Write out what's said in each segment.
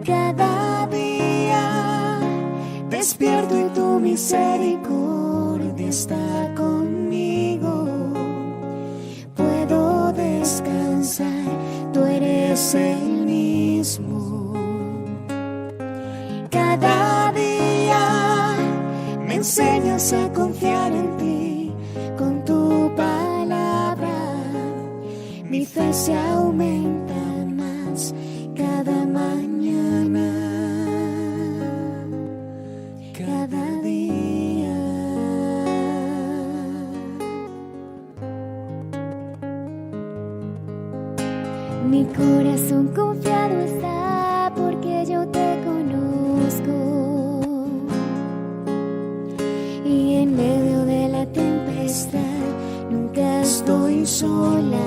Cada día despierto y tu misericordia está conmigo. Puedo descansar, tú eres el mismo. Cada día me enseñas a confiar en ti. Con tu palabra mi fe se aumenta más cada mañana, cada día. Mi corazón confiado está porque yo te conozco, y en medio de la tempestad nunca estoy sola.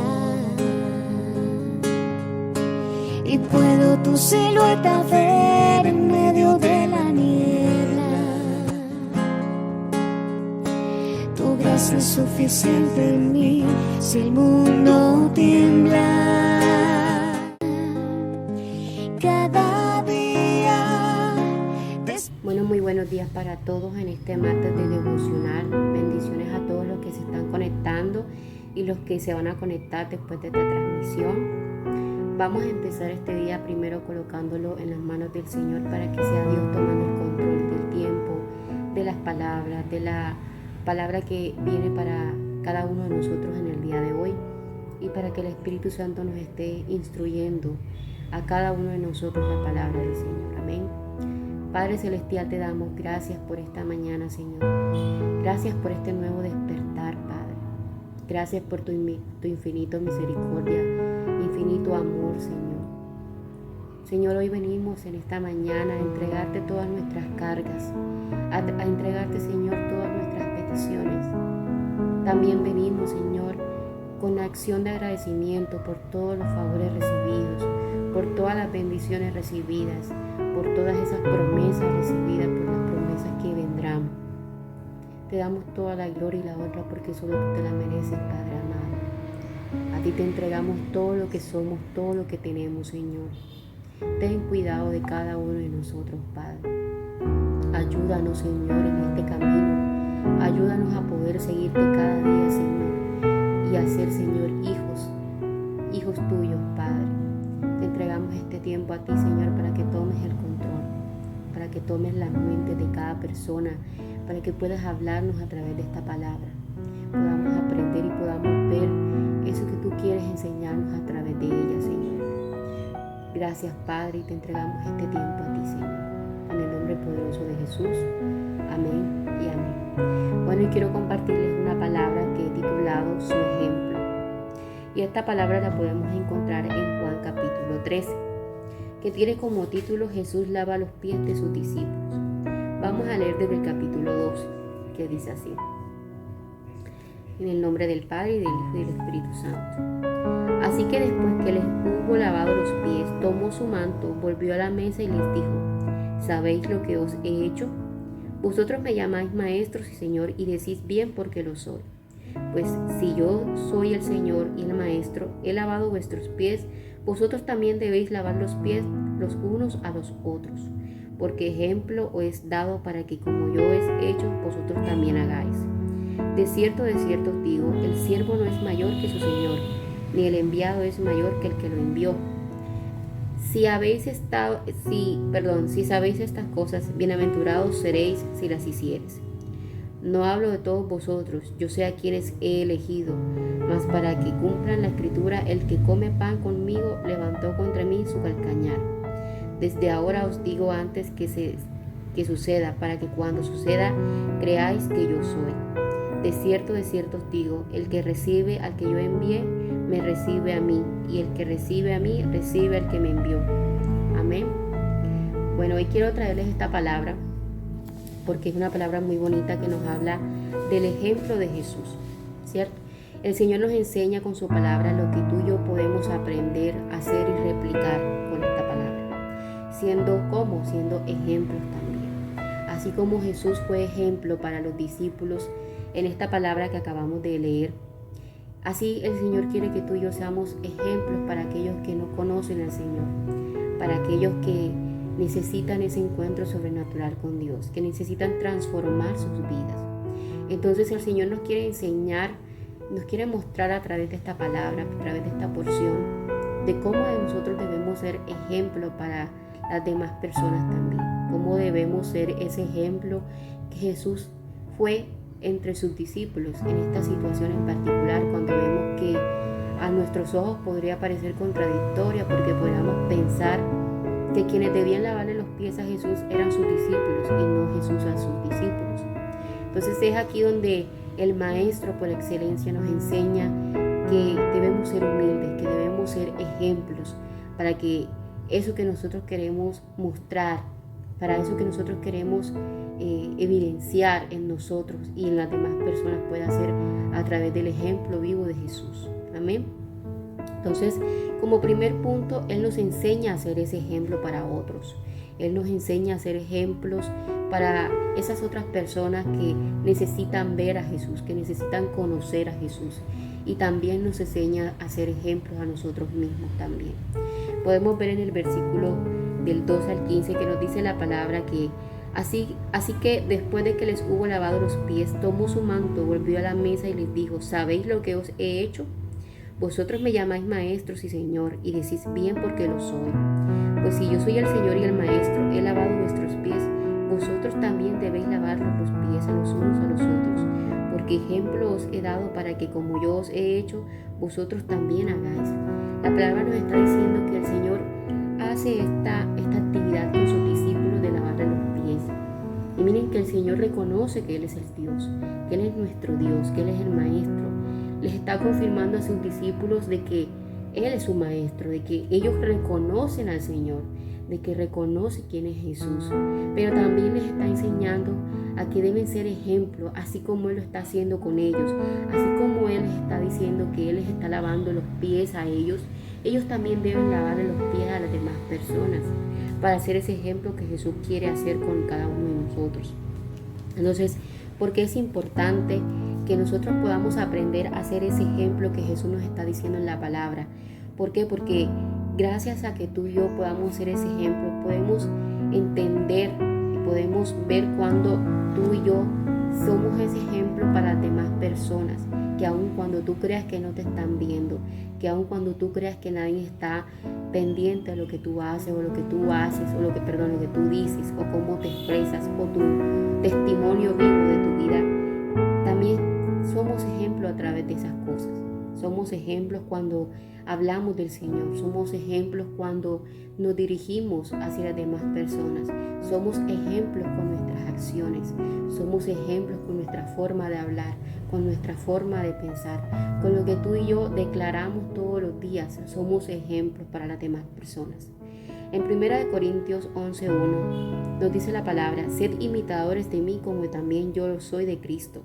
Y puedo tu silueta ver en medio de la niebla. Tu gracia es suficiente en mí si el mundo tiembla. Cada día. Bueno, muy buenos días para todos en este martes de devocional. Bendiciones a todos los que se están conectando y los que se van a conectar después de esta transmisión. Vamos a empezar este día primero colocándolo en las manos del Señor para que sea Dios tomando el control del tiempo, de las palabras, de la palabra que viene para cada uno de nosotros en el día de hoy, y para que el Espíritu Santo nos esté instruyendo a cada uno de nosotros la palabra del Señor. Amén. Padre Celestial, te damos gracias por esta mañana, Señor. Gracias por este nuevo despertar, Padre. Gracias por tu infinito misericordia, infinito amor, Señor. Señor, hoy venimos en esta mañana a entregarte todas nuestras cargas, a entregarte, Señor, todas nuestras peticiones. También venimos, Señor, con acción de agradecimiento por todos los favores recibidos, por todas las bendiciones recibidas, por todas esas promesas recibidas, por las promesas que vendrán. Te damos toda la gloria y la honra porque solo tú te la mereces, Padre amado. A ti te entregamos todo lo que somos, todo lo que tenemos, Señor. Ten cuidado de cada uno de nosotros, Padre. Ayúdanos, Señor, en este camino. Ayúdanos a poder seguirte cada día, Señor, y a ser, Señor, hijos tuyos, Padre. Te entregamos este tiempo a ti, Señor, para que tomes el control, para que tomes la mente de cada persona, para que puedas hablarnos a través de esta palabra. Podamos aprender y podamos ver eso que tú quieres enseñarnos a través de ella, Señor. Gracias, Padre, y te entregamos este tiempo a ti, Señor. En el nombre poderoso de Jesús. Amén y amén. Bueno, y quiero compartirles una palabra que he titulado Su ejemplo. Y esta palabra la podemos encontrar en Juan capítulo 13, que tiene como título Jesús lava los pies de sus discípulos. Vamos a leer desde el capítulo 12, que dice así. En el nombre del Padre, y del Hijo, y del Espíritu Santo. Así que después que les hubo lavado los pies, tomó su manto, volvió a la mesa y les dijo: ¿Sabéis lo que os he hecho? Vosotros me llamáis maestros y Señor, y decís bien porque lo soy. Pues si yo soy el Señor y el Maestro, he lavado vuestros pies, vosotros también debéis lavar los pies los unos a los otros. Porque ejemplo os es dado para que como yo he hecho, vosotros también hagáis. De cierto os digo, el siervo no es mayor que su Señor, ni el enviado es mayor que el que lo envió. Si sabéis estas cosas, bienaventurados seréis si las hiciereis. No hablo de todos vosotros, yo sé a quienes he elegido, mas para que cumplan la escritura, el que come pan conmigo levantó contra mí su calcañar. Desde ahora os digo antes que suceda, para que cuando suceda creáis que yo soy. De cierto os digo, el que recibe al que yo envié, me recibe a mí, y el que recibe a mí, recibe al que me envió. Amén. Bueno, hoy quiero traerles esta palabra, porque es una palabra muy bonita que nos habla del ejemplo de Jesús, ¿cierto? El Señor nos enseña con su palabra lo que tú y yo podemos aprender, hacer y replicar con esta palabra, siendo ejemplos también. Así como Jesús fue ejemplo para los discípulos en esta palabra que acabamos de leer, así el Señor quiere que tú y yo seamos ejemplos para aquellos que no conocen al Señor, para aquellos que necesitan ese encuentro sobrenatural con Dios, que necesitan transformar sus vidas. Entonces el Señor nos quiere enseñar, nos quiere mostrar a través de esta palabra, a través de esta porción, de cómo nosotros debemos ser ejemplo para las demás personas también, cómo debemos ser ese ejemplo que Jesús fue entre sus discípulos en esta situación en particular, cuando vemos que a nuestros ojos podría parecer contradictoria, porque podríamos pensar que quienes debían lavarle los pies a Jesús eran sus discípulos y no Jesús a sus discípulos. Entonces es aquí donde el Maestro por excelencia nos enseña que debemos ser humildes, que debemos ser ejemplos para que eso que nosotros queremos mostrar, para eso que nosotros queremos evidenciar en nosotros y en las demás personas pueda ser a través del ejemplo vivo de Jesús. Amén. Entonces, como primer punto, Él nos enseña a ser ese ejemplo para otros. Él nos enseña a ser ejemplos para esas otras personas que necesitan ver a Jesús, que necesitan conocer a Jesús. Y también nos enseña a ser ejemplos a nosotros mismos también. Podemos ver en el versículo del 12 al 15 que nos dice la palabra que así que después de que les hubo lavado los pies, tomó su manto, volvió a la mesa y les dijo: ¿sabéis lo que os he hecho? Vosotros me llamáis maestros y Señor, y decís bien porque lo soy. Pues si yo soy el Señor y el Maestro, he lavado vuestros pies, vosotros también debéis lavarlos los pies a los unos a los otros, porque ejemplo os he dado para que como yo os he hecho, vosotros también hagáis. La palabra nos está diciendo que el Señor hace esta actividad con sus discípulos de lavarle los pies. Y miren que el Señor reconoce que Él es el Dios, que Él es nuestro Dios, que Él es el Maestro. Les está confirmando a sus discípulos de que Él es su Maestro, de que ellos reconocen al Señor, de que reconoce quién es Jesús. Pero también les está enseñando a que deben ser ejemplo, así como Él lo está haciendo con ellos, así como Él les está diciendo que Él les está lavando los pies a ellos. Ellos también deben lavarle los pies a las demás personas para hacer ese ejemplo que Jesús quiere hacer con cada uno de nosotros. Entonces, ¿por qué es importante que nosotros podamos aprender a hacer ese ejemplo que Jesús nos está diciendo en la palabra? ¿Por qué? Porque gracias a que tú y yo podamos ser ese ejemplo, podemos entender y podemos ver cuando tú y yo somos ese ejemplo para las demás personas, que aun cuando tú creas que no te están viendo, que aun cuando tú creas que nadie está pendiente de lo que tú haces o lo que tú haces o lo que tú dices o cómo te expresas o tu testimonio vivo de tu vida, también somos ejemplo a través de esas cosas. Somos ejemplos cuando hablamos del Señor, somos ejemplos cuando nos dirigimos hacia las demás personas, somos ejemplos con nuestras acciones, somos ejemplos con nuestra forma de hablar, con nuestra forma de pensar, con lo que tú y yo declaramos todos los días, somos ejemplos para las demás personas. En 1 Corintios 11:1 nos dice la palabra: sed imitadores de mí como también yo lo soy de Cristo.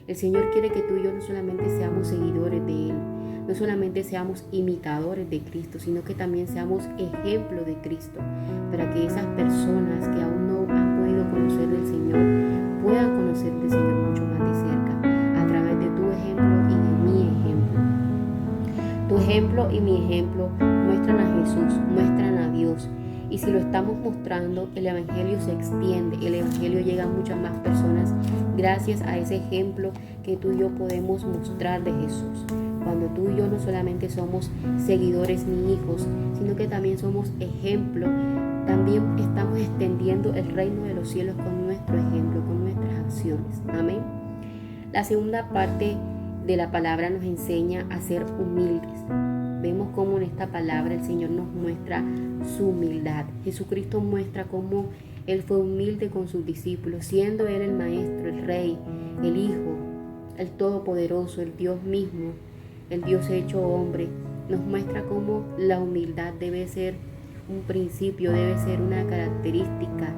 El Señor quiere que tú y yo no solamente seamos seguidores de Él, no solamente seamos imitadores de Cristo, sino que también seamos ejemplo de Cristo, para que esas personas que aún no han podido conocer del Señor puedan conocer del Señor mucho más de cerca, a través de tu ejemplo y de mi ejemplo. Tu ejemplo y mi ejemplo muestran a Jesús, muestran a Dios. Y si lo estamos mostrando, el Evangelio se extiende, el Evangelio llega a muchas más personas gracias a ese ejemplo que tú y yo podemos mostrar de Jesús. Cuando tú y yo no solamente somos seguidores ni hijos, sino que también somos ejemplo, también estamos extendiendo el reino de los cielos con nuestro ejemplo, con nuestras acciones. Amén. La segunda parte de la palabra nos enseña a ser humildes. Vemos cómo en esta palabra el Señor nos muestra su humildad. Jesucristo muestra cómo Él fue humilde con sus discípulos, siendo Él el Maestro, el Rey, el Hijo, el Todopoderoso, el Dios mismo, el Dios hecho hombre. Nos muestra cómo la humildad debe ser un principio, debe ser una característica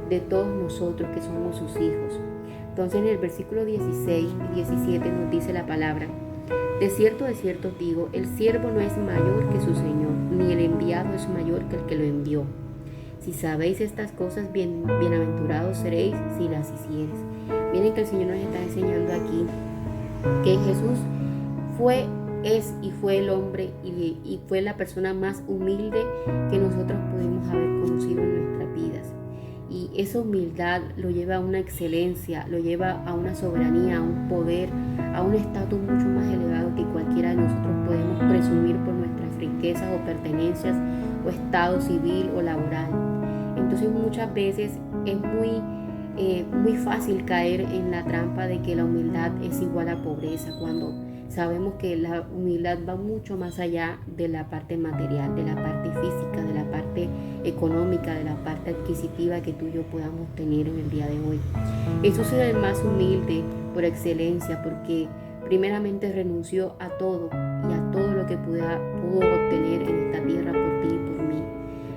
de todos nosotros que somos sus hijos. Entonces en el versículo 16 y 17 nos dice la palabra: de cierto os digo, el siervo no es mayor que su Señor, ni el enviado es mayor que el que lo envió. Si sabéis estas cosas, bienaventurados seréis si las hiciereis. Miren que el Señor nos está enseñando aquí que Jesús es y fue el hombre y fue la persona más humilde que nosotros pudimos haber conocido en nuestra vida. esa humildad lo lleva a una excelencia, lo lleva a una soberanía, a un poder, a un estatus mucho más elevado que cualquiera de nosotros podemos presumir por nuestras riquezas o pertenencias o estado civil o laboral. Entonces muchas veces es muy fácil caer en la trampa de que la humildad es igual a pobreza, cuando sabemos que la humildad va mucho más allá de la parte material, de la parte física, de la parte económica, de la parte adquisitiva que tú y yo podamos tener en el día de hoy. Jesús es el más humilde por excelencia, porque primeramente renunció a todo y a todo lo que pudo obtener en esta tierra por ti y por mí.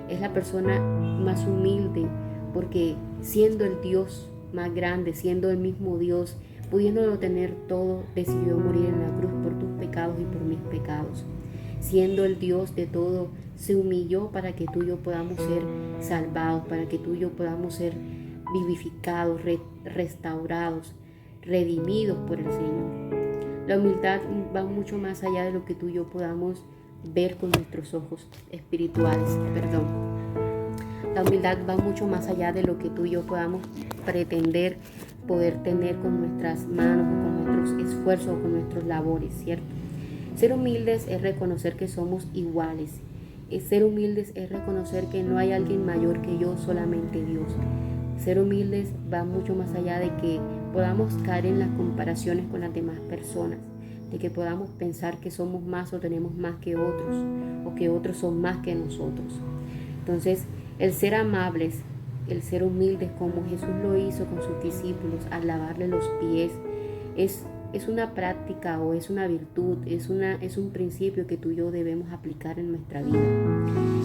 Es la persona más humilde porque siendo el Dios más grande, siendo el mismo Dios, pudiéndolo tener todo, decidió morir en la cruz por tus pecados y por mis pecados. Siendo el Dios de todo, se humilló para que tú y yo podamos ser salvados, para que tú y yo podamos ser vivificados, restaurados, redimidos por el Señor. La humildad va mucho más allá de lo que tú y yo podamos ver con nuestros ojos espirituales, La humildad va mucho más allá de lo que tú y yo podamos pretender poder tener con nuestras manos, con nuestros esfuerzos, con nuestros labores, ¿cierto? Ser humildes es reconocer que somos iguales. Ser humildes es reconocer que no hay alguien mayor que yo, solamente Dios. Ser humildes va mucho más allá de que podamos caer en las comparaciones con las demás personas, de que podamos pensar que somos más o tenemos más que otros, o que otros son más que nosotros. Entonces, el ser amables, el ser humildes como Jesús lo hizo con sus discípulos al lavarle los pies, es una práctica o es una virtud, es un principio que tú y yo debemos aplicar en nuestra vida.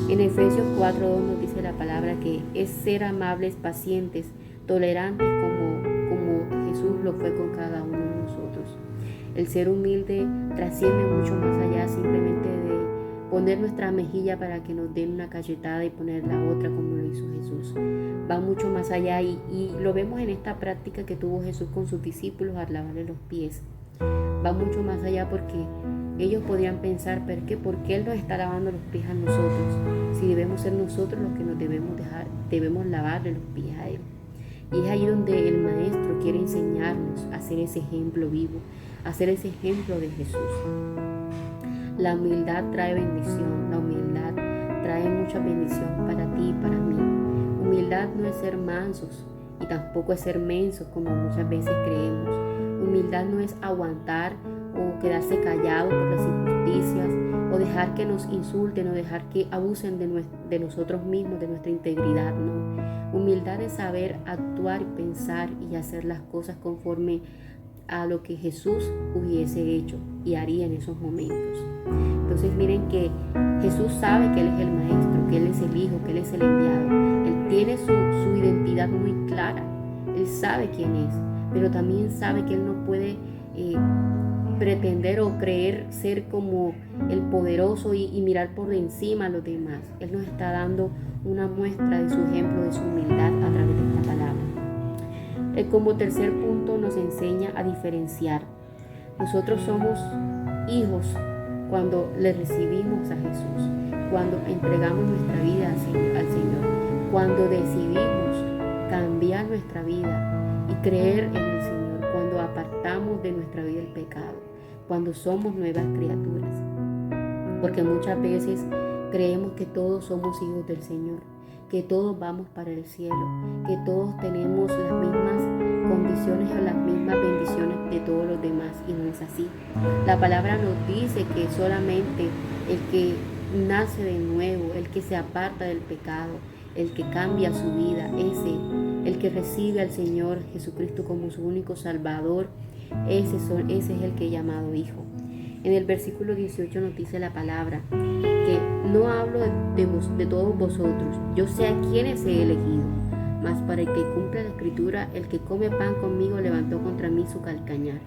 En Efesios 4:2 nos dice la palabra que es ser amables, pacientes, tolerantes como Jesús lo fue con cada uno de nosotros. El ser humilde trasciende mucho más allá simplemente de poner nuestra mejilla para que nos den una cachetada y poner la otra como lo hizo Jesús. Va mucho más allá y lo vemos en esta práctica que tuvo Jesús con sus discípulos al lavarle los pies. Va mucho más allá porque ellos podrían pensar, ¿por qué Él nos está lavando los pies a nosotros? Si debemos ser nosotros los que nos debemos lavarle los pies a Él. Y es ahí donde el Maestro quiere enseñarnos a ser ese ejemplo vivo, a ser ese ejemplo de Jesús. La humildad trae bendición, la humildad trae mucha bendición para ti y para mí. Humildad no es ser mansos y tampoco es ser mensos como muchas veces creemos. Humildad no es aguantar o quedarse callado por las injusticias o dejar que nos insulten o dejar que abusen de nosotros mismos, de nuestra integridad, no. Humildad es saber actuar, pensar y hacer las cosas conforme a lo que Jesús hubiese hecho y haría en esos momentos. Entonces miren que Jesús sabe que Él es el Maestro, que Él es el Hijo, que Él es el enviado. Él tiene su identidad muy clara. Él sabe quién es, pero también sabe que Él no puede pretender o creer ser como el poderoso y mirar por encima a los demás. Él nos está dando una muestra de su ejemplo, de su humildad a través de esta palabra. Como tercer punto nos enseña a diferenciar. Nosotros somos hijos cuando le recibimos a Jesús, cuando entregamos nuestra vida al Señor, cuando decidimos cambiar nuestra vida y creer en el Señor, cuando apartamos de nuestra vida el pecado, cuando somos nuevas criaturas. Porque muchas veces creemos que todos somos hijos del Señor, que todos vamos para el cielo, que todos tenemos las mismas condiciones o las mismas bendiciones de todos los demás, y no es así. La palabra nos dice que solamente el que nace de nuevo, el que se aparta del pecado, el que cambia su vida, el que recibe al Señor Jesucristo como su único Salvador, ese es el que es llamado hijo. En el versículo 18 nos dice la palabra que no hablo de todos vosotros, yo sé a quienes he elegido, mas para el que cumpla la escritura, el que come pan conmigo levantó contra mí su calcañar.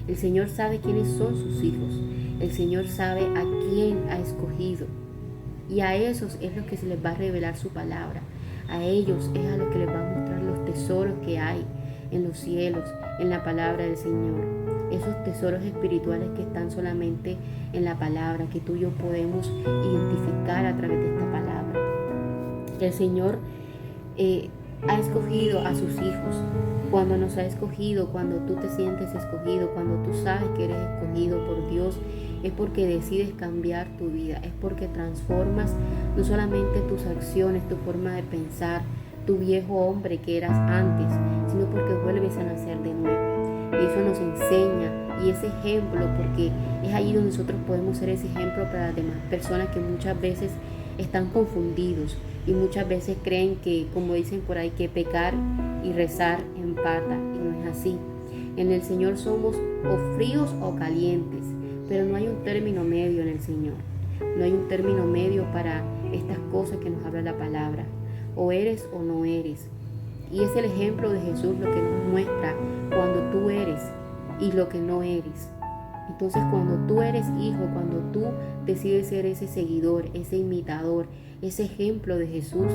El Señor sabe quiénes son sus hijos, el Señor sabe a quién ha escogido, y a esos es los que se les va a revelar su palabra, a ellos es a los que les va a mostrar los tesoros que hay en los cielos, en la palabra del Señor, esos tesoros espirituales que están solamente en la palabra, que tú y yo podemos identificar a través de esta palabra. El Señor ha escogido a sus hijos. Cuando nos ha escogido, cuando tú te sientes escogido, cuando tú sabes que eres escogido por Dios, es porque decides cambiar tu vida, es porque transformas no solamente tus acciones, tu forma de pensar, tu viejo hombre que eras antes, sino porque vuelves a nacer de nuevo. Y eso nos enseña, y ese ejemplo, porque es ahí donde nosotros podemos ser ese ejemplo para las demás personas que muchas veces están confundidos y muchas veces creen que, como dicen por ahí, que pecar y rezar empata, y no es así. En el Señor somos o fríos o calientes, pero no hay un término medio en el Señor. No hay un término medio para estas cosas que nos habla la palabra. O eres o no eres. Y es el ejemplo de Jesús lo que nos muestra cuando tú eres y lo que no eres. Entonces, cuando tú eres hijo, cuando tú decides ser ese seguidor, ese imitador, ese ejemplo de Jesús,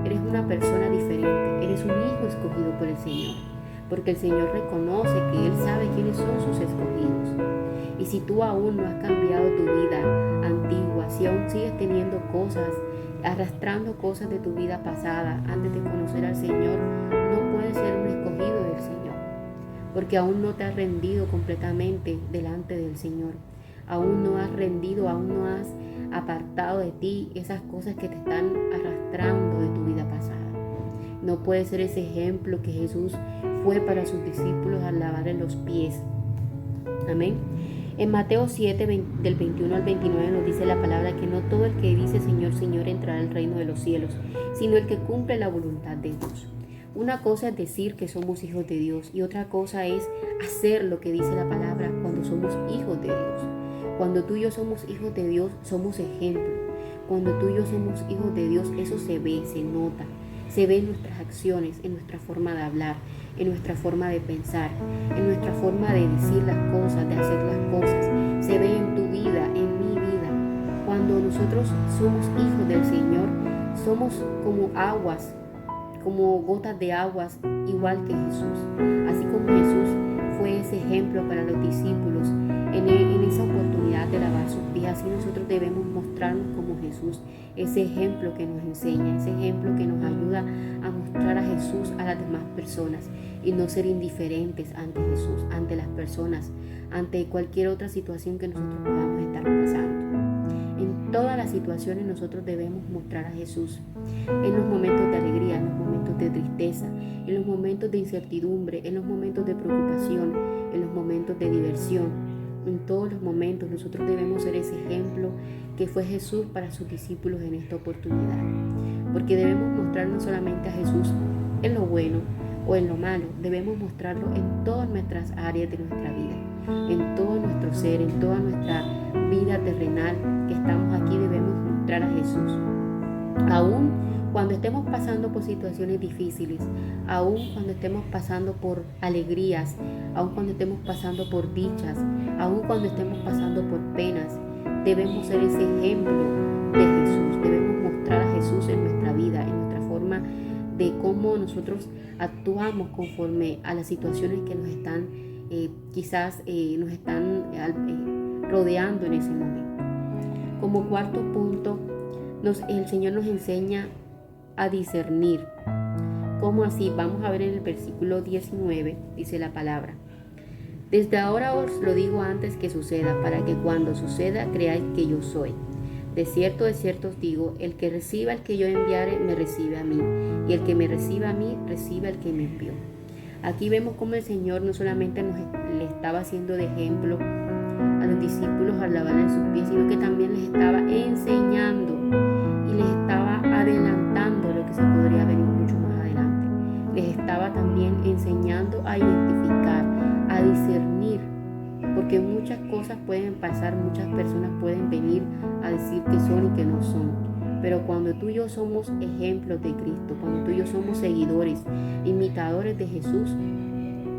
eres una persona diferente, eres un hijo escogido por el Señor, porque el Señor reconoce que Él sabe quiénes son sus escogidos. Y si tú aún no has cambiado tu vida antigua, si aún sigues teniendo cosas, arrastrando cosas de tu vida pasada antes de conocer al Señor, no puedes ser un escogido del Señor, porque aún no te has rendido completamente delante del Señor. Aún no has rendido, aún no has apartado de ti esas cosas que te están arrastrando de tu vida pasada. No puedes ser ese ejemplo que Jesús fue para sus discípulos al lavarle los pies. Amén. En Mateo 7, del 21 al 29 nos dice la palabra que no todo el que dice Señor, Señor entrará al reino de los cielos, sino el que cumple la voluntad de Dios. Una cosa es decir que somos hijos de Dios y otra cosa es hacer lo que dice la palabra cuando somos hijos de Dios. Cuando tú y yo somos hijos de Dios, somos ejemplo. Cuando tú y yo somos hijos de Dios, eso se ve, se nota. Se ve en nuestras acciones, en nuestra forma de hablar, en nuestra forma de pensar, en nuestra forma de decir las cosas, de hacer las cosas. Se ve en tu vida, en mi vida. Cuando nosotros somos hijos del Señor, somos como aguas, como gotas de aguas, igual que Jesús. Así como Jesús fue ese ejemplo para los discípulos en esa oportunidad de lavar sus pies, así nosotros debemos mostrarnos como Jesús, ese ejemplo que nos enseña, ese ejemplo que nos ayuda a mostrar a Jesús a las demás personas y no ser indiferentes ante Jesús, ante las personas, ante cualquier otra situación que nosotros podamos estar pasando. En todas las situaciones nosotros debemos mostrar a Jesús, en los momentos de alegría, en los momentos de tristeza, en los momentos de incertidumbre, en los momentos de preocupación, en los momentos de diversión. En todos los momentos nosotros debemos ser ese ejemplo que fue Jesús para sus discípulos en esta oportunidad. Porque debemos mostrar no solamente a Jesús en lo bueno o en lo malo, debemos mostrarlo en todas nuestras áreas de nuestra vida, en todo nuestro ser, en toda nuestra vida terrenal que estamos aquí, debemos mostrar a Jesús. Aún cuando estemos pasando por situaciones difíciles, aún cuando estemos pasando por alegrías, aún cuando estemos pasando por dichas, aún cuando estemos pasando por penas, debemos ser ese ejemplo de Jesús. Debemos mostrar a Jesús en nuestra vida, en nuestra forma de cómo nosotros actuamos conforme a las situaciones que nos están, nos están rodeando en ese momento. Como cuarto punto, el Señor nos enseña a discernir. ¿Cómo así? Vamos a ver en el versículo 19, dice la palabra: desde ahora os lo digo antes que suceda, para que cuando suceda creáis que yo soy. De cierto os digo, el que reciba al que yo enviare, me recibe a mí, y el que me reciba a mí, recibe al que me envió. Aquí vemos cómo el Señor no solamente le estaba haciendo de ejemplo a los discípulos al lavarle sus pies, sino que también les estaba enseñando y les estaba adelantando lo que se podría venir mucho más adelante. Les estaba también enseñando a identificar, a discernir, porque muchas cosas pueden pasar, muchas personas pueden venir a decir que son y que no son. Pero cuando tú y yo somos ejemplos de Cristo, cuando tú y yo somos seguidores, imitadores de Jesús,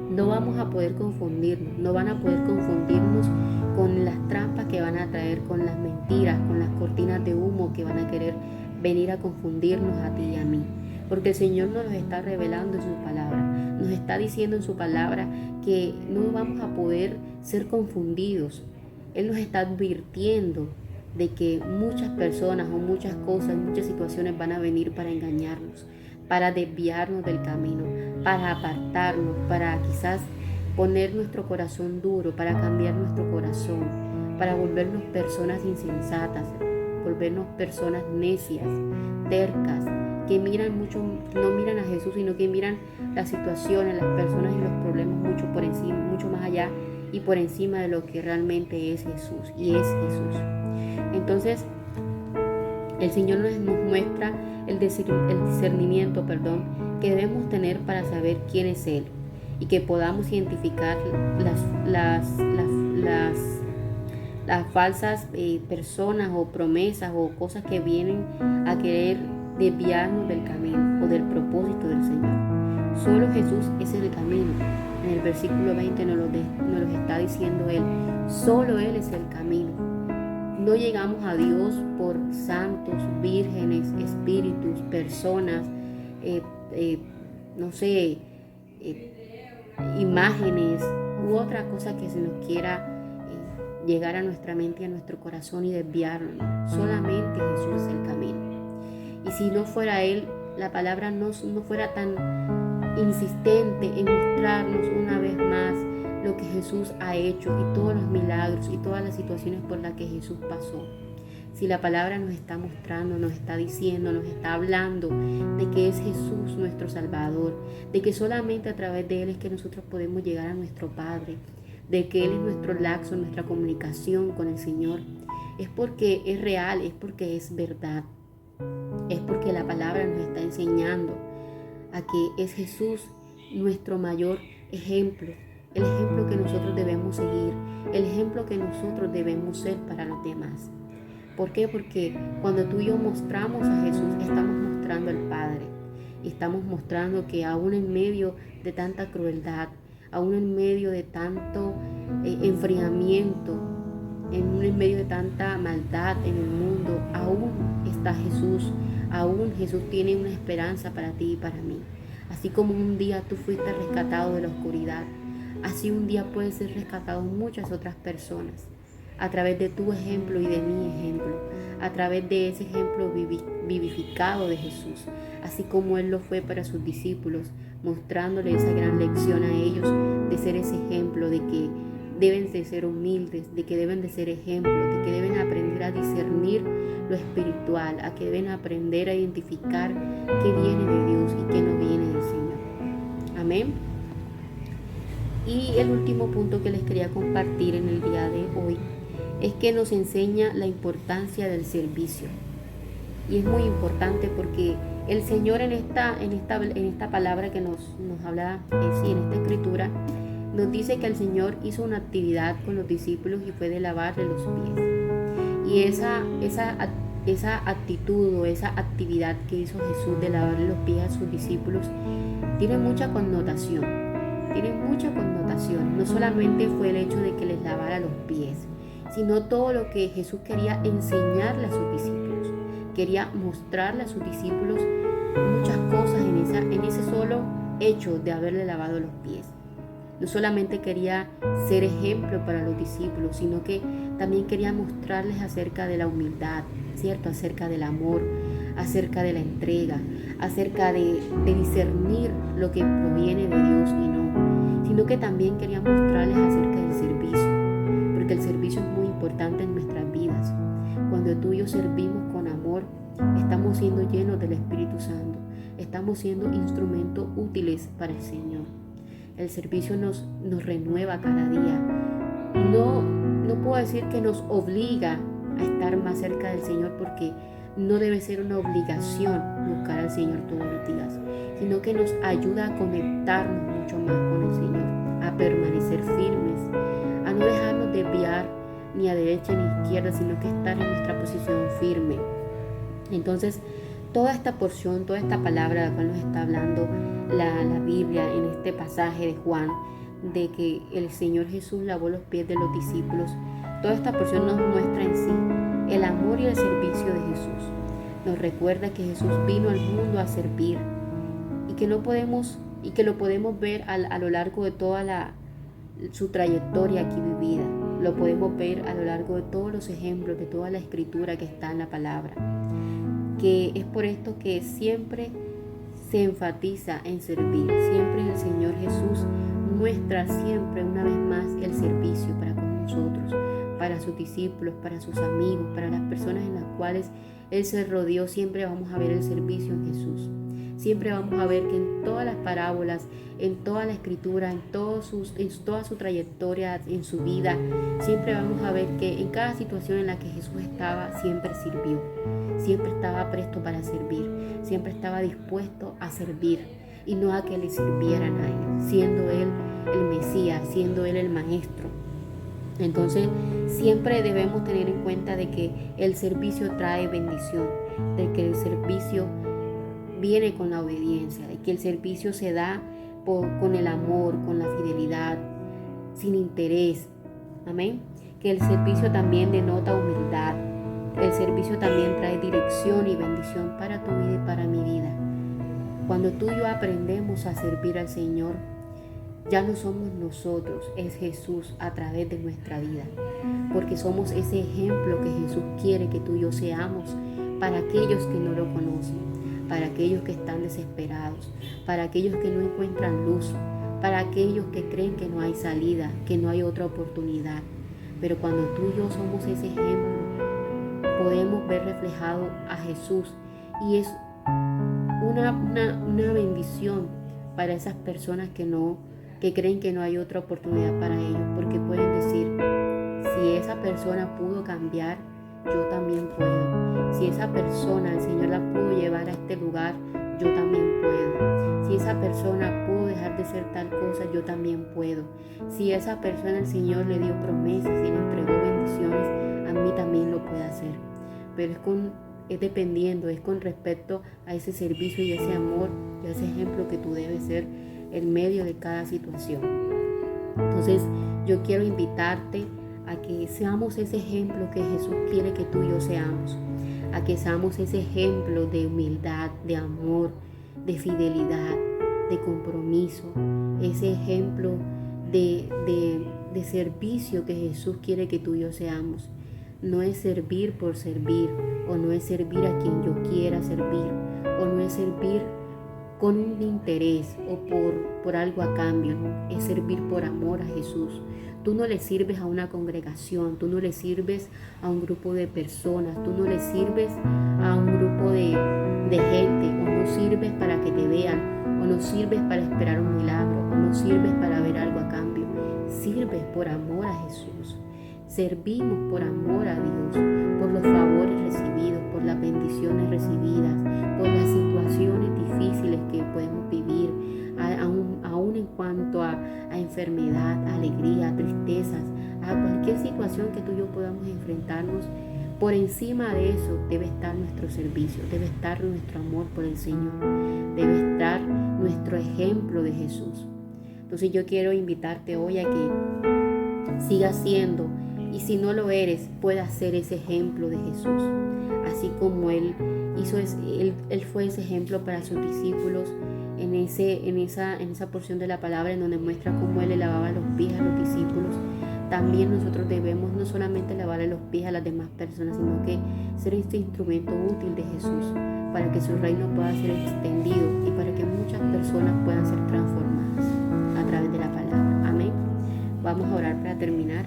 no vamos a poder confundirnos, no van a poder confundirnos con las trampas que van a traer, con las mentiras, con las cortinas de humo que van a querer venir a confundirnos a ti y a mí. Porque el Señor nos está revelando en su palabra, nos está diciendo en su palabra que no vamos a poder ser confundidos. Él nos está advirtiendo de que muchas personas o muchas cosas, muchas situaciones van a venir para engañarnos. para desviarnos del camino, para apartarnos, para quizás poner nuestro corazón duro, para cambiar nuestro corazón, para volvernos personas insensatas, volvernos personas necias, tercas, que miran mucho, no miran a Jesús, sino que miran las situaciones, las personas y los problemas mucho por encima, mucho más allá y por encima de lo que realmente es Jesús, y es Jesús. Entonces, el Señor nos muestra el discernimiento, que debemos tener para saber quién es Él y que podamos identificar las falsas personas o promesas o cosas que vienen a querer desviarnos del camino o del propósito del Señor. Solo Jesús es el camino. En el versículo 20 nos lo está diciendo Él. Solo Él es el camino. No llegamos a Dios por santos, vírgenes, espíritus, personas, imágenes u otra cosa que se nos quiera llegar a nuestra mente y a nuestro corazón y desviarnos. Solamente Jesús es el camino. Y si no fuera Él, la palabra no fuera tan insistente en mostrarnos una vez más lo que Jesús ha hecho y todos los milagros y todas las situaciones por las que Jesús pasó. Si la palabra nos está mostrando, nos está diciendo, nos está hablando de que es Jesús nuestro Salvador, de que solamente a través de Él es que nosotros podemos llegar a nuestro Padre, de que Él es nuestro lazo, nuestra comunicación con el Señor, es porque es real, es porque es verdad, es porque la palabra nos está enseñando a que es Jesús nuestro mayor ejemplo, el ejemplo que nosotros debemos seguir, el ejemplo que nosotros debemos ser para los demás. ¿Por qué? Porque cuando tú y yo mostramos a Jesús, estamos mostrando al Padre. Estamos mostrando que aún en medio de tanta crueldad, aún en medio de tanto enfriamiento, en medio de tanta maldad en el mundo, aún está Jesús. Aún Jesús tiene una esperanza para ti y para mí. Así como un día tú fuiste rescatado de la oscuridad, así un día puedes ser rescatado muchas otras personas. A través de tu ejemplo y de mi ejemplo, a través de ese ejemplo vivificado de Jesús, así como Él lo fue para sus discípulos, mostrándole esa gran lección a ellos de ser ese ejemplo, de que deben de ser humildes, de que deben de ser ejemplos, de que deben aprender a discernir lo espiritual, a que deben aprender a identificar qué viene de Dios y qué no viene del Señor. Amén. Y el último punto que les quería compartir en el día de hoy es que nos enseña la importancia del servicio. Y es muy importante porque el Señor en esta palabra que nos habla, en esta escritura, nos dice que el Señor hizo una actividad con los discípulos y fue de lavarle los pies. Y esa actitud o esa actividad que hizo Jesús de lavarle los pies a sus discípulos tiene mucha connotación. No solamente fue el hecho de que les lavara los pies, sino todo lo que Jesús quería enseñarle a sus discípulos. Quería mostrarle a sus discípulos muchas cosas en ese solo hecho de haberle lavado los pies. No solamente quería ser ejemplo para los discípulos, sino que también quería mostrarles acerca de la humildad, ¿cierto? Acerca del amor, acerca de la entrega, acerca de discernir lo que proviene de Dios y no, sino que también quería mostrarles acerca del servicio, porque el servicio es muy importante en nuestras vidas. Cuando tú y yo servimos con amor, estamos siendo llenos del Espíritu Santo, estamos siendo instrumentos útiles para el Señor. El servicio nos renueva cada día. No puedo decir que nos obliga a estar más cerca del Señor, porque no debe ser una obligación buscar al Señor todos los días, sino que nos ayuda a conectarnos mucho más con el Señor, a permanecer firmes, a no dejarnos desviar ni a derecha ni a izquierda, sino que estar en nuestra posición firme. Entonces, toda esta porción, toda esta palabra de la cual nos está hablando la Biblia en este pasaje de Juan, de que el Señor Jesús lavó los pies de los discípulos, toda esta porción nos muestra en sí el amor y el servicio de Jesús. Nos recuerda que Jesús vino al mundo a servir y que lo podemos ver a lo largo de toda su trayectoria aquí vivida. Lo podemos ver a lo largo de todos los ejemplos, de toda la escritura que está en la palabra. Que es por esto que siempre se enfatiza en servir. Siempre el Señor Jesús muestra siempre una vez más el servicio para con nosotros, para sus discípulos, para sus amigos, para las personas en las cuales Él se rodeó. Siempre vamos a ver el servicio en Jesús. Siempre vamos a ver que en todas las parábolas, en toda la escritura, en toda su trayectoria, en su vida, siempre vamos a ver que en cada situación en la que Jesús estaba, siempre sirvió. Siempre estaba presto para servir. Siempre estaba dispuesto a servir y no a que le sirvieran a Él, siendo Él el Mesías, siendo Él el Maestro. Entonces, siempre debemos tener en cuenta de que el servicio trae bendición, de que el servicio viene con la obediencia, de que el servicio se da con el amor, con la fidelidad, sin interés. Amén. Que el servicio también denota humildad. El servicio también trae dirección y bendición para tu vida y para mi vida. Cuando tú y yo aprendemos a servir al Señor, ya no somos nosotros, es Jesús a través de nuestra vida. Porque somos ese ejemplo que Jesús quiere que tú y yo seamos para aquellos que no lo conocen, para aquellos que están desesperados, para aquellos que no encuentran luz, para aquellos que creen que no hay salida, que no hay otra oportunidad. Pero cuando tú y yo somos ese ejemplo, podemos ver reflejado a Jesús, y es una bendición para esas personas que creen que no hay otra oportunidad para ellos, porque pueden decir: si esa persona pudo cambiar, yo también puedo. Si esa persona el Señor la pudo llevar a este lugar, yo también puedo. Si esa persona pudo dejar de ser tal cosa, yo también puedo. Si esa persona el Señor le dio promesas y le entregó bendiciones, a mí también lo puede hacer. Pero es dependiendo, es con respecto a ese servicio y ese amor y a ese ejemplo que tú debes ser en medio de cada situación. Entonces, yo quiero invitarte a que seamos ese ejemplo que Jesús quiere que tú y yo seamos, a que seamos ese ejemplo de humildad, de amor, de fidelidad, de compromiso, ese ejemplo de servicio que Jesús quiere que tú y yo seamos. No es servir por servir, o no es servir a quien yo quiera servir, o no es servir con un interés o por algo a cambio, no, es servir por amor a Jesús. Tú no le sirves a una congregación, tú no le sirves a un grupo de personas, tú no le sirves a un grupo de gente, o no sirves para que te vean, o no sirves para esperar un milagro, o no sirves para ver algo a cambio. Sirves por amor a Jesús. Servimos por amor a Dios, por los favores recibidos, por las bendiciones recibidas, por las situaciones difíciles que podemos vivir, aún en cuanto a enfermedad, alegría, tristezas, a cualquier situación que tú y yo podamos enfrentarnos. Por encima de eso debe estar nuestro servicio, debe estar nuestro amor por el Señor, debe estar nuestro ejemplo de Jesús. Entonces yo quiero invitarte hoy a que sigas siendo, y si no lo eres, puedas ser ese ejemplo de Jesús. Así como Él fue ese ejemplo para sus discípulos en esa porción de la palabra en donde muestra cómo Él le lavaba los pies a los discípulos. También nosotros debemos no solamente lavarle los pies a las demás personas, sino que ser este instrumento útil de Jesús para que su reino pueda ser extendido y para que muchas personas puedan ser transformadas a través de la palabra. Amén. Vamos a orar para terminar.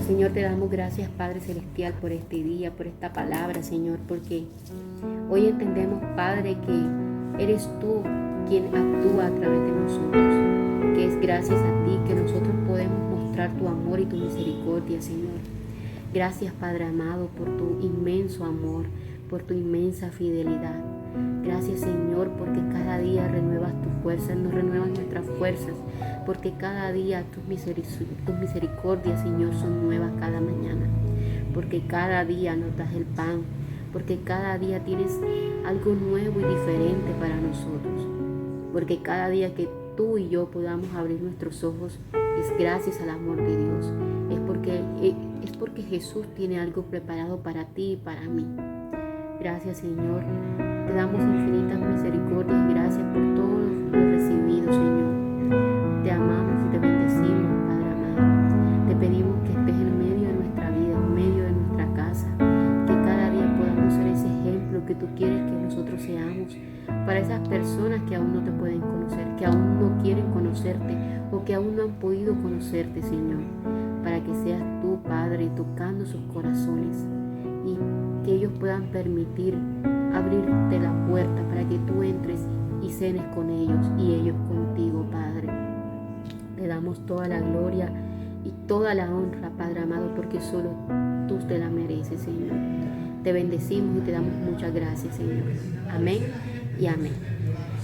Señor, te damos gracias, Padre Celestial, por este día, por esta palabra, Señor, porque hoy entendemos, Padre, que eres tú quien actúa a través de nosotros, que es gracias a ti que nosotros podemos mostrar tu amor y tu misericordia, Señor. Gracias, Padre amado, por tu inmenso amor, por tu inmensa fidelidad. Gracias, Señor, porque cada día renuevas tus fuerzas, nos renuevas nuestras fuerzas, porque cada día tus misericordias, Señor, son nuevas cada mañana, porque cada día nos das el pan, porque cada día tienes algo nuevo y diferente para nosotros, porque cada día que tú y yo podamos abrir nuestros ojos es gracias al amor de Dios, es porque Jesús tiene algo preparado para ti y para mí. Gracias, Señor. Te damos infinitas misericordias y gracias por todo lo recibido, Señor. Te amamos y te bendecimos, Padre amado. Te pedimos que estés en medio de nuestra vida, en medio de nuestra casa, que cada día podamos ser ese ejemplo que tú quieres que nosotros seamos para esas personas aún no te pueden conocer, que aún no quieren conocerte o que aún no han podido conocerte, Señor, para que seas tú, Padre, tocando sus corazones y que ellos puedan permitir abrirte la puerta para que tú entres y cenes con ellos y ellos contigo, Padre. Te damos toda la gloria y toda la honra, Padre amado, porque solo tú te la mereces, Señor. Te bendecimos y te damos muchas gracias, Señor. Amén y amén.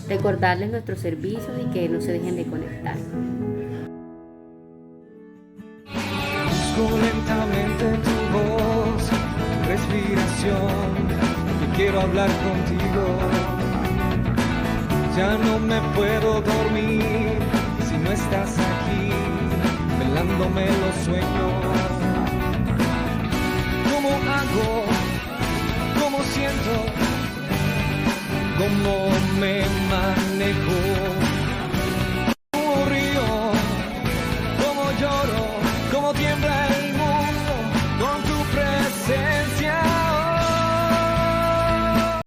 Recordarles nuestros servicios y que no se dejen de conectar. Busco lentamente tu voz, tu respiración, y quiero hablar contigo. Ya no me puedo dormir si no estás aquí, velándome los sueños. ¿Cómo hago? ¿Cómo siento? ¿Cómo me manejo? ¿Cómo río? ¿Cómo lloro? ¿Cómo tiembla